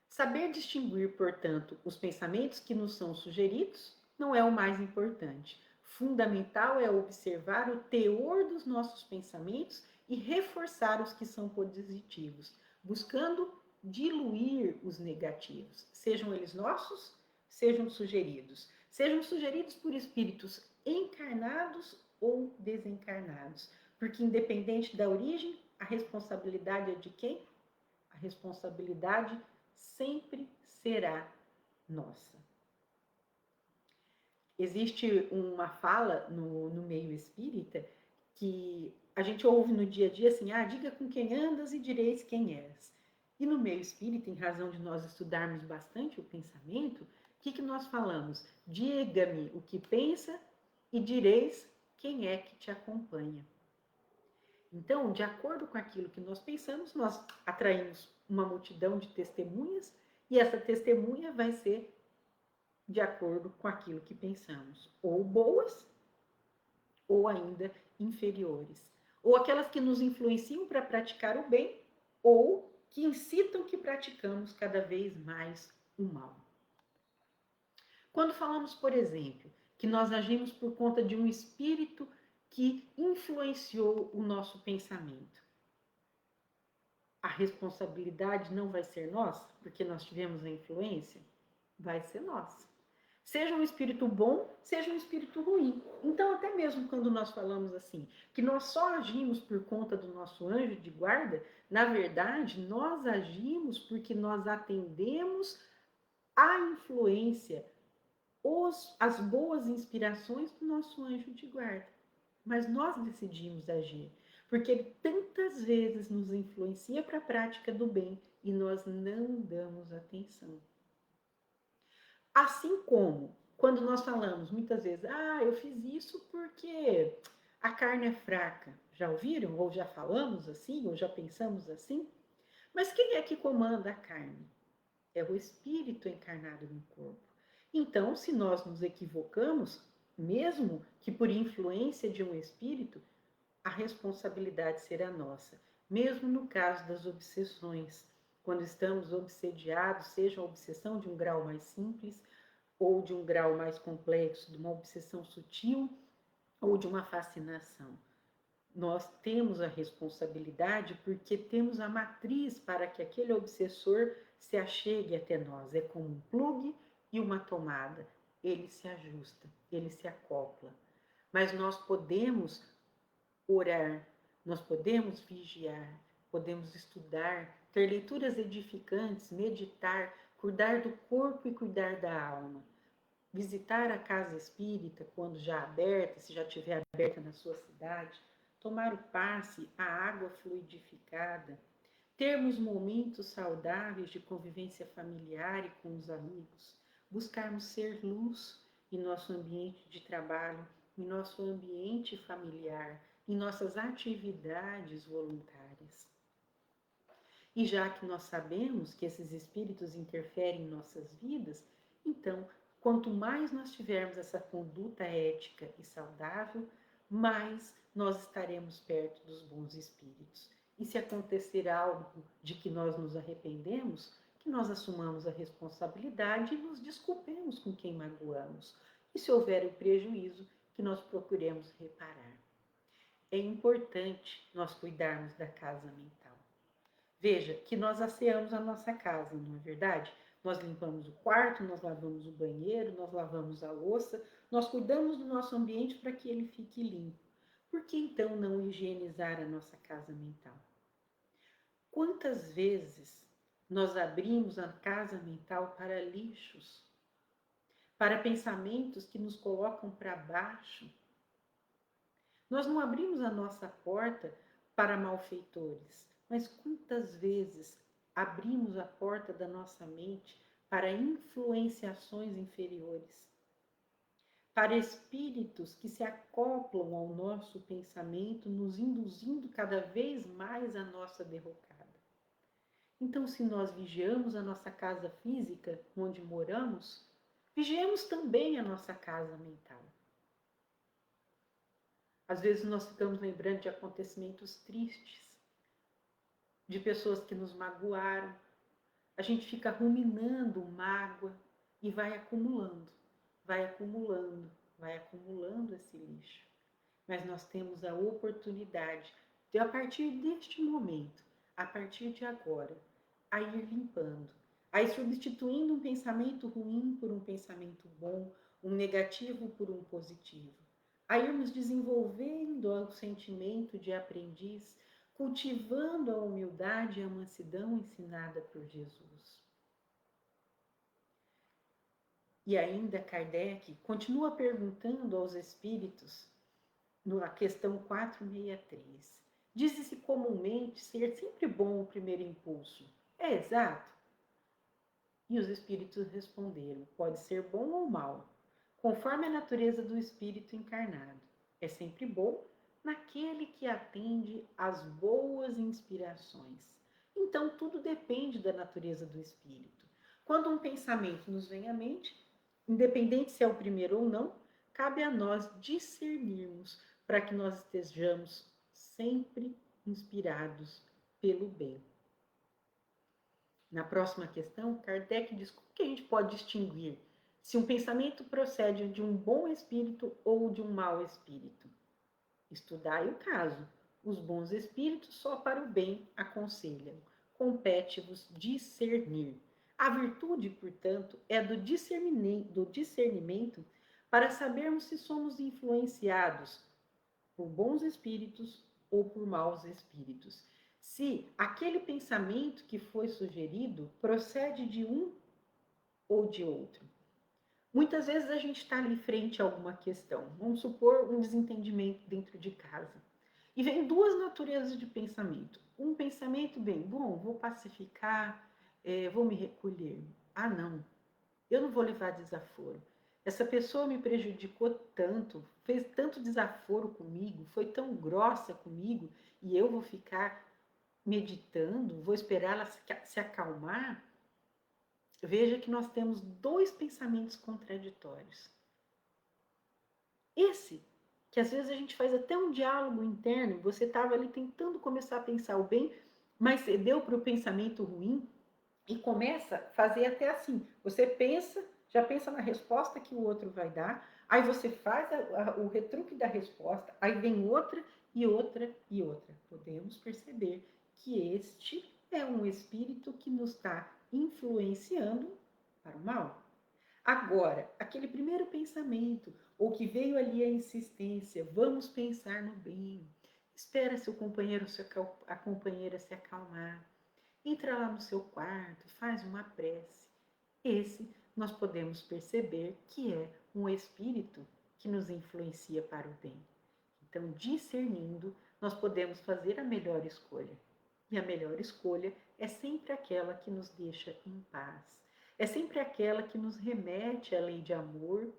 Saber distinguir, portanto, os pensamentos que nos são sugeridos não é o mais importante. Fundamental é observar o teor dos nossos pensamentos e reforçar os que são positivos, buscando diluir os negativos, sejam eles nossos, sejam sugeridos por espíritos encarnados ou desencarnados, porque independente da origem, a responsabilidade é de quem? A responsabilidade sempre será nossa. Existe uma fala no meio espírita que a gente ouve no dia a dia assim, diga com quem andas e direis quem és. E no meio espírita, em razão de nós estudarmos bastante o pensamento, o que nós falamos? Diga-me o que pensa e direis quem é que te acompanha. Então, de acordo com aquilo que nós pensamos, nós atraímos uma multidão de testemunhas e essa testemunha vai ser de acordo com aquilo que pensamos, ou boas, ou ainda inferiores, ou aquelas que nos influenciam para praticar o bem, ou que incitam que praticamos cada vez mais o mal. Quando falamos, por exemplo, que nós agimos por conta de um espírito que influenciou o nosso pensamento, a responsabilidade não vai ser nossa, porque nós tivemos a influência? Vai ser nossa. Seja um espírito bom, seja um espírito ruim. Então, até mesmo quando nós falamos assim, que nós só agimos por conta do nosso anjo de guarda, na verdade, nós agimos porque nós atendemos à influência, as boas inspirações do nosso anjo de guarda. Mas nós decidimos agir, porque ele tantas vezes nos influencia para a prática do bem e nós não damos atenção. Assim como quando nós falamos muitas vezes, eu fiz isso porque a carne é fraca. Já ouviram? Ou já falamos assim? Ou já pensamos assim? Mas quem é que comanda a carne? É o espírito encarnado no corpo. Então, se nós nos equivocamos, mesmo que por influência de um espírito, a responsabilidade será nossa. Mesmo no caso das obsessões, quando estamos obsediados, seja uma obsessão de um grau mais simples ou de um grau mais complexo, de uma obsessão sutil ou de uma fascinação. Nós temos a responsabilidade porque temos a matriz para que aquele obsessor se achegue até nós. É como um plugue e uma tomada. Ele se ajusta, ele se acopla. Mas nós podemos orar, nós podemos vigiar, podemos estudar, ter leituras edificantes, meditar, cuidar do corpo e cuidar da alma. Visitar a casa espírita quando já aberta, se já estiver aberta na sua cidade, tomar o passe, a água fluidificada, termos momentos saudáveis de convivência familiar e com os amigos, buscarmos ser luz em nosso ambiente de trabalho, em nosso ambiente familiar, em nossas atividades voluntárias. E já que nós sabemos que esses espíritos interferem em nossas vidas, então, quanto mais nós tivermos essa conduta ética e saudável, mais nós estaremos perto dos bons espíritos. E se acontecer algo de que nós nos arrependemos, que nós assumamos a responsabilidade e nos desculpemos com quem magoamos. E se houver o prejuízo, que nós procuremos reparar. É importante nós cuidarmos da casa mental. Veja que nós asseamos a nossa casa, não é verdade? Nós limpamos o quarto, nós lavamos o banheiro, nós lavamos a louça, nós cuidamos do nosso ambiente para que ele fique limpo. Por que então não higienizar a nossa casa mental? Quantas vezes Nós abrimos a casa mental para lixos, para pensamentos que nos colocam para baixo. Nós não abrimos a nossa porta para malfeitores, mas quantas vezes abrimos a porta da nossa mente para influenciações inferiores, para espíritos que se acoplam ao nosso pensamento, nos induzindo cada vez mais à nossa derrocada. Então, se nós vigiamos a nossa casa física, onde moramos, vigiemos também a nossa casa mental. Às vezes nós ficamos lembrando de acontecimentos tristes, de pessoas que nos magoaram. A gente fica ruminando mágoa e vai acumulando, vai acumulando, vai acumulando esse lixo. Mas nós temos a oportunidade de, a partir deste momento, a partir de agora, a ir limpando, a ir substituindo um pensamento ruim por um pensamento bom, um negativo por um positivo, a irmos desenvolvendo o sentimento de aprendiz, cultivando a humildade e a mansidão ensinada por Jesus. E ainda Kardec continua perguntando aos espíritos, na questão 463, diz-se comumente ser sempre bom o primeiro impulso. É exato? E os espíritos responderam, pode ser bom ou mal, conforme a natureza do espírito encarnado. É sempre bom naquele que atende às boas inspirações. Então, tudo depende da natureza do espírito. Quando um pensamento nos vem à mente, independente se é o primeiro ou não, cabe a nós discernirmos para que nós estejamos sempre inspirados pelo bem. Na próxima questão, Kardec diz como que a gente pode distinguir se um pensamento procede de um bom espírito ou de um mau espírito. Estudai o caso. Os bons espíritos só para o bem aconselham. Compete-vos discernir. A virtude, portanto, é do discernimento para sabermos se somos influenciados por bons espíritos ou por maus espíritos. Se aquele pensamento que foi sugerido procede de um ou de outro. Muitas vezes a gente está ali frente a alguma questão, vamos supor um desentendimento dentro de casa, e vem duas naturezas de pensamento. Um pensamento bem, bom, vou pacificar, vou me recolher. Ah, não, eu não vou levar desaforo. Essa pessoa me prejudicou tanto, fez tanto desaforo comigo, foi tão grossa comigo, e eu vou ficar meditando, vou esperar ela se acalmar. Veja que nós temos dois pensamentos contraditórios. Esse, que às vezes a gente faz até um diálogo interno, você estava ali tentando começar a pensar o bem, mas cedeu para o pensamento ruim e começa a fazer até assim. Você pensa, já pensa na resposta que o outro vai dar, aí você faz o retruque da resposta, aí vem outra e outra e outra. Podemos perceber que este é um espírito que nos está influenciando para o mal. Agora, aquele primeiro pensamento, ou que veio ali a insistência, vamos pensar no bem, espera se o companheiro, a companheira se acalmar, entra lá no seu quarto, faz uma prece. Esse nós podemos perceber que é um espírito que nos influencia para o bem. Então, discernindo, nós podemos fazer a melhor escolha. E a melhor escolha é sempre aquela que nos deixa em paz. É sempre aquela que nos remete à lei de amor,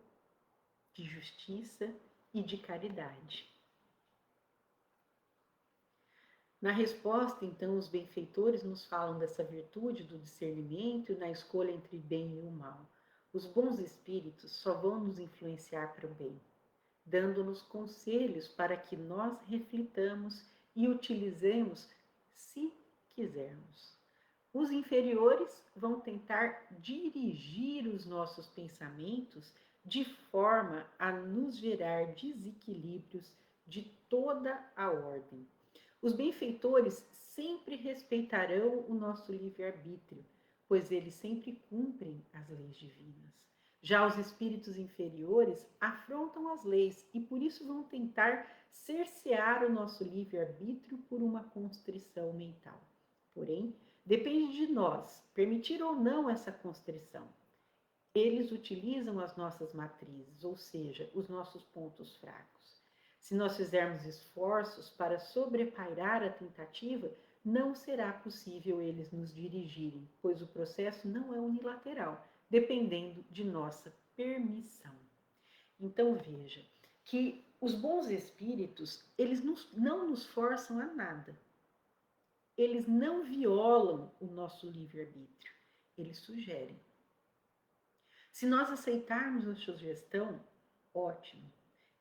de justiça e de caridade. Na resposta, então, os benfeitores nos falam dessa virtude do discernimento e na escolha entre bem e o mal. Os bons espíritos só vão nos influenciar para o bem, dando-nos conselhos para que nós reflitamos e utilizemos se quisermos. Os inferiores vão tentar dirigir os nossos pensamentos de forma a nos gerar desequilíbrios de toda a ordem. Os benfeitores sempre respeitarão o nosso livre-arbítrio, pois eles sempre cumprem as leis divinas. Já os espíritos inferiores afrontam as leis e por isso vão tentar cercear o nosso livre-arbítrio por uma constrição mental. Porém, Depende de nós permitir ou não essa constrição. Eles utilizam as nossas matrizes, ou seja, os nossos pontos fracos. Se nós fizermos esforços para sobrepairar a tentativa, não será possível eles nos dirigirem, pois o processo não é unilateral, dependendo de nossa permissão. Então veja que os bons espíritos, eles não nos forçam a nada. Eles não violam o nosso livre-arbítrio, eles sugerem. Se nós aceitarmos a sugestão, ótimo.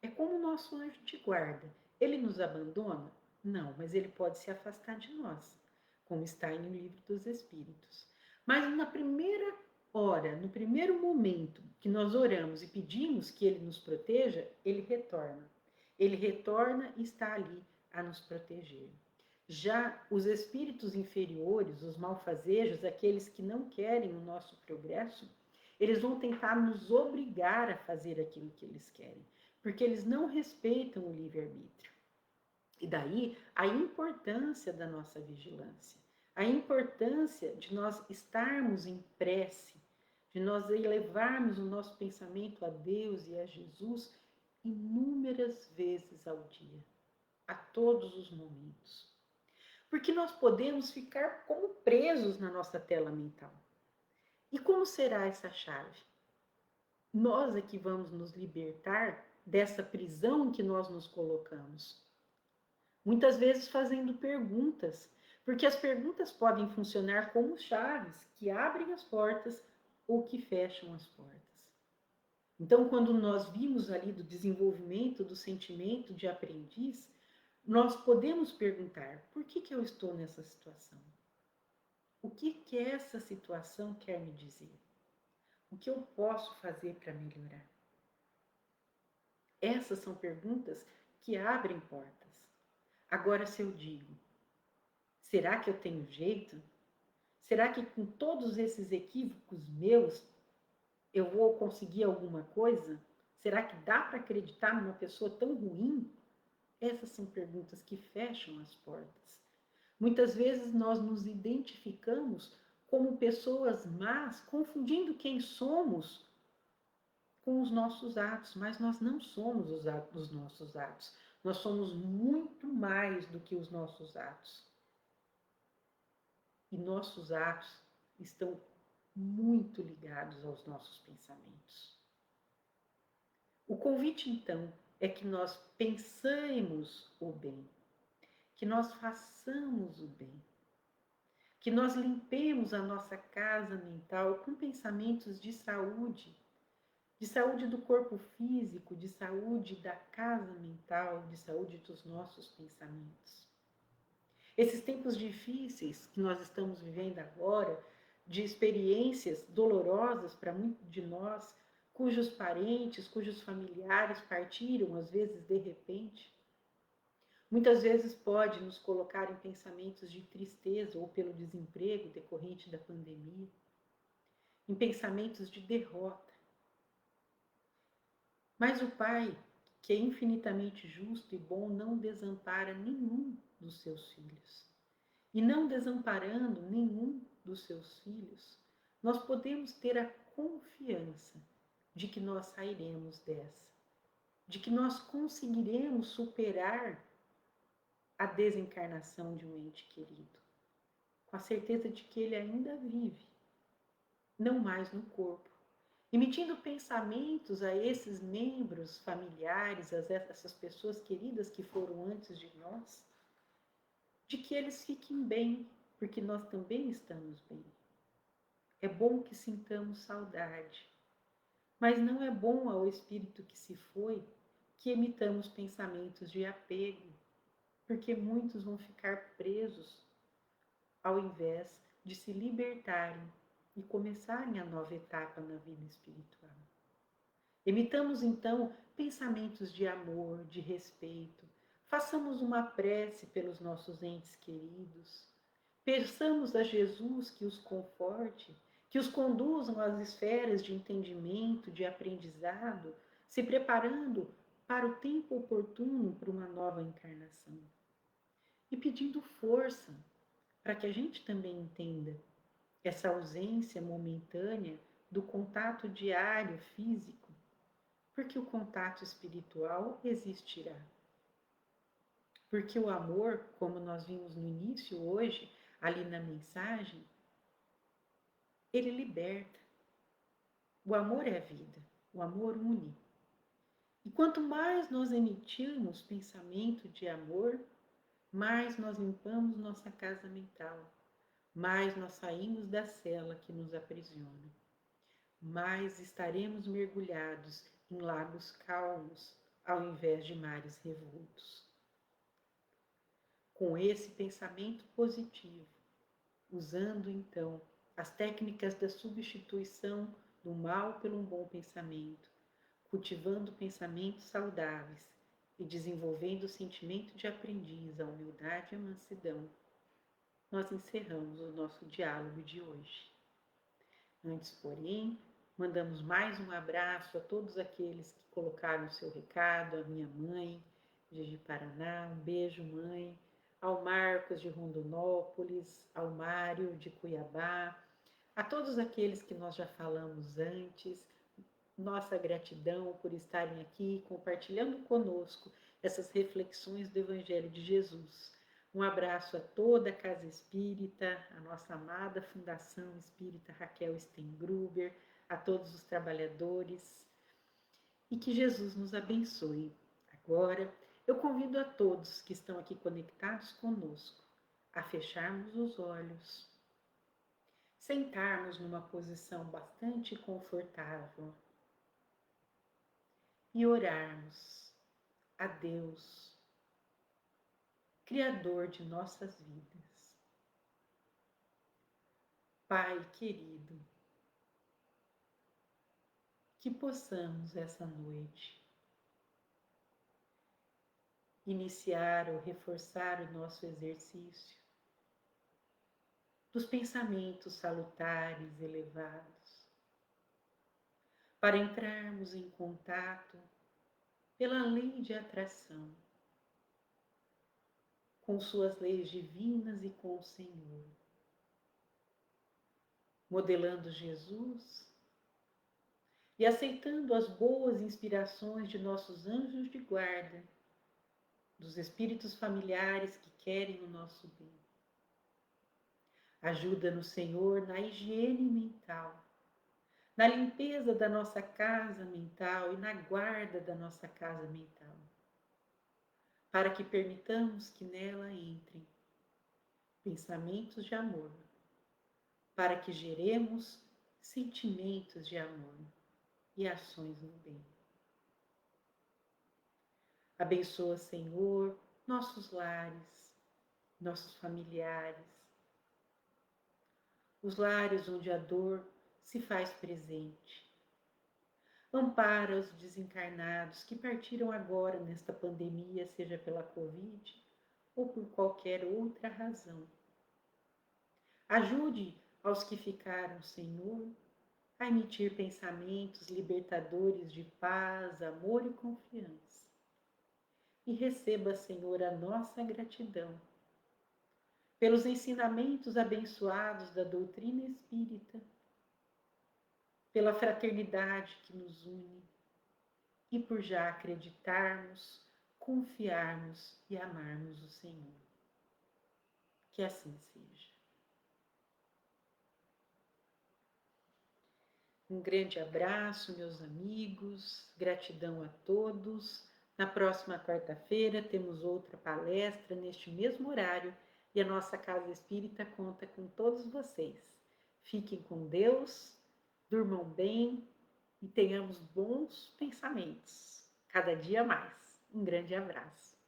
É como o nosso anjo de guarda. Ele nos abandona? Não, mas ele pode se afastar de nós, como está em O Livro dos Espíritos. Mas na primeira hora, no primeiro momento que nós oramos e pedimos que ele nos proteja, ele retorna. Ele retorna e está ali a nos proteger. Já os espíritos inferiores, os malfazejos, aqueles que não querem o nosso progresso, eles vão tentar nos obrigar a fazer aquilo que eles querem, porque eles não respeitam o livre-arbítrio. E daí a importância da nossa vigilância, a importância de nós estarmos em prece, de nós elevarmos o nosso pensamento a Deus e a Jesus inúmeras vezes ao dia, a todos os momentos. Porque nós podemos ficar como presos na nossa tela mental. E como será essa chave? Nós é que vamos nos libertar dessa prisão em que nós nos colocamos. Muitas vezes fazendo perguntas, porque as perguntas podem funcionar como chaves que abrem as portas ou que fecham as portas. Então, quando nós vimos ali do desenvolvimento do sentimento de aprendiz, nós podemos perguntar: por que eu estou nessa situação? O que essa situação quer me dizer? O que eu posso fazer para melhorar? Essas são perguntas que abrem portas. Agora, se eu digo, será que eu tenho jeito? Será que com todos esses equívocos meus, eu vou conseguir alguma coisa? Será que dá para acreditar numa pessoa tão ruim? Essas são perguntas que fecham as portas. Muitas vezes nós nos identificamos como pessoas más, confundindo quem somos com os nossos atos, mas nós não somos os nossos atos. Nós somos muito mais do que os nossos atos. E nossos atos estão muito ligados aos nossos pensamentos. O convite, então, é que nós pensemos o bem, que nós façamos o bem, que nós limpemos a nossa casa mental com pensamentos de saúde do corpo físico, de saúde da casa mental, de saúde dos nossos pensamentos. Esses tempos difíceis que nós estamos vivendo agora, de experiências dolorosas para muitos de nós, cujos parentes, cujos familiares partiram, às vezes de repente, muitas vezes pode nos colocar em pensamentos de tristeza ou pelo desemprego decorrente da pandemia, em pensamentos de derrota. Mas o Pai, que é infinitamente justo e bom, não desampara nenhum dos seus filhos. E não desamparando nenhum dos seus filhos, nós podemos ter a confiança de que nós sairemos dessa, de que nós conseguiremos superar a desencarnação de um ente querido, com a certeza de que ele ainda vive, não mais no corpo, emitindo pensamentos a esses membros familiares, a essas pessoas queridas que foram antes de nós, de que eles fiquem bem, porque nós também estamos bem. É bom que sintamos saudade, mas não é bom ao espírito que se foi que emitamos pensamentos de apego, porque muitos vão ficar presos ao invés de se libertarem e começarem a nova etapa na vida espiritual. Emitamos então pensamentos de amor, de respeito, façamos uma prece pelos nossos entes queridos, peçamos a Jesus que os conforte, que os conduzam às esferas de entendimento, de aprendizado, se preparando para o tempo oportuno para uma nova encarnação. E pedindo força para que a gente também entenda essa ausência momentânea do contato diário físico, porque o contato espiritual existirá. Porque o amor, como nós vimos no início hoje, ali na mensagem, ele liberta. O amor é a vida, o amor une. E quanto mais nós emitirmos pensamento de amor, mais nós limpamos nossa casa mental, mais nós saímos da cela que nos aprisiona, mais estaremos mergulhados em lagos calmos ao invés de mares revoltos. Com esse pensamento positivo, usando então as técnicas da substituição do mal pelo bom pensamento, cultivando pensamentos saudáveis e desenvolvendo o sentimento de aprendiz, a humildade e a mansidão, nós encerramos o nosso diálogo de hoje. Antes, porém, mandamos mais um abraço a todos aqueles que colocaram o seu recado, a minha mãe de Paraná, um beijo, mãe, ao Marcos de Rondonópolis, ao Mário de Cuiabá, a todos aqueles que nós já falamos antes, nossa gratidão por estarem aqui compartilhando conosco essas reflexões do Evangelho de Jesus. Um abraço a toda a Casa Espírita, a nossa amada Fundação Espírita Raquel Stengruber, a todos os trabalhadores, e que Jesus nos abençoe. Agora, eu convido a todos que estão aqui conectados conosco a fecharmos os olhos, sentarmos numa posição bastante confortável e orarmos a Deus, Criador de nossas vidas. Pai querido, que possamos essa noite iniciar ou reforçar o nosso exercício dos pensamentos salutares elevados, para entrarmos em contato pela lei de atração, com suas leis divinas e com o Senhor, modelando Jesus e aceitando as boas inspirações de nossos anjos de guarda, dos espíritos familiares que querem o nosso bem. Ajuda-nos, Senhor, na higiene mental, na limpeza da nossa casa mental e na guarda da nossa casa mental, para que permitamos que nela entrem pensamentos de amor, para que geremos sentimentos de amor e ações no bem. Abençoa, Senhor, nossos lares, nossos familiares, os lares onde a dor se faz presente. Ampara os desencarnados que partiram agora nesta pandemia, seja pela Covid ou por qualquer outra razão. Ajude aos que ficaram, Senhor, a emitir pensamentos libertadores de paz, amor e confiança. E receba, Senhor, a nossa gratidão pelos ensinamentos abençoados da doutrina espírita, pela fraternidade que nos une e por já acreditarmos, confiarmos e amarmos o Senhor. Que assim seja. Um grande abraço, meus amigos, gratidão a todos. Na próxima quarta-feira temos outra palestra neste mesmo horário e a nossa Casa Espírita conta com todos vocês. Fiquem com Deus, durmam bem e tenhamos bons pensamentos, cada dia mais. Um grande abraço.